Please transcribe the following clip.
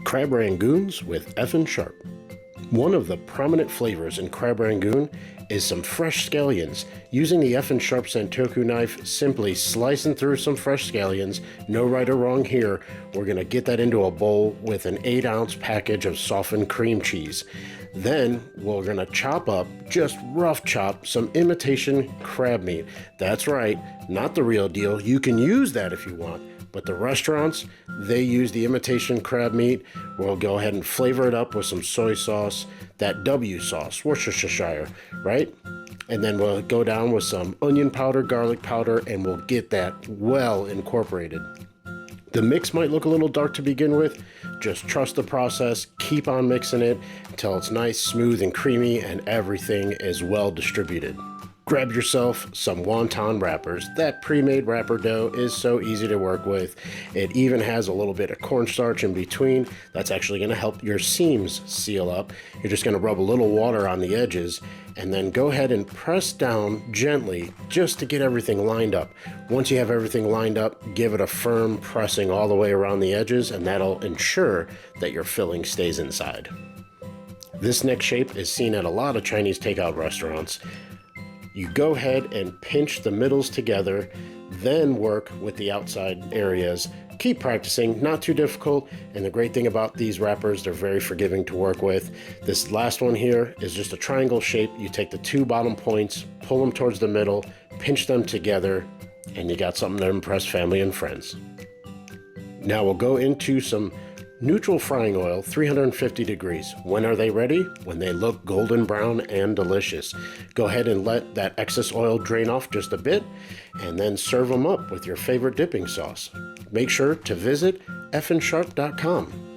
Crab Rangoons with F.N. Sharp. One of the prominent flavors in crab rangoon is some fresh scallions. Using the F.N. Sharp Santoku knife, simply slicing through some fresh scallions, no right or wrong here. We're going to get that into a bowl with an 8-ounce package of softened cream cheese. Then we're going to chop up, just rough chop, some imitation crab meat. That's right, not the real deal. You can use that if you want. But the restaurants, they use the imitation crab meat. We'll go ahead and flavor it up with some soy sauce, that W sauce, Worcestershire, right? And then we'll go down with some onion powder, garlic powder, and we'll get that well incorporated. The mix might look a little dark to begin with. Just trust the process, keep on mixing it until it's nice, smooth, and creamy, and everything is well distributed. Grab yourself some wonton wrappers. That pre-made wrapper dough is so easy to work with. It even has a little bit of cornstarch in between. That's actually going to help your seams seal up. You're just going to rub a little water on the edges and then go ahead and press down gently just to get everything lined up. Once you have everything lined up, give it a firm pressing all the way around the edges, and that'll ensure that your filling stays inside. This next shape is seen at a lot of Chinese takeout restaurants. You go ahead and pinch the middles together, then work with the outside areas. Keep practicing, not too difficult, and the great thing about these wrappers, they're very forgiving to work with. This last one here is just a triangle shape. You take the two bottom points, pull them towards the middle, pinch them together, and you got something to impress family and friends. Now we'll go into some neutral frying oil, 350 degrees. When are they ready? When they look golden brown and delicious. Go ahead and let that excess oil drain off just a bit, and then serve them up with your favorite dipping sauce. Make sure to visit fnsharp.com.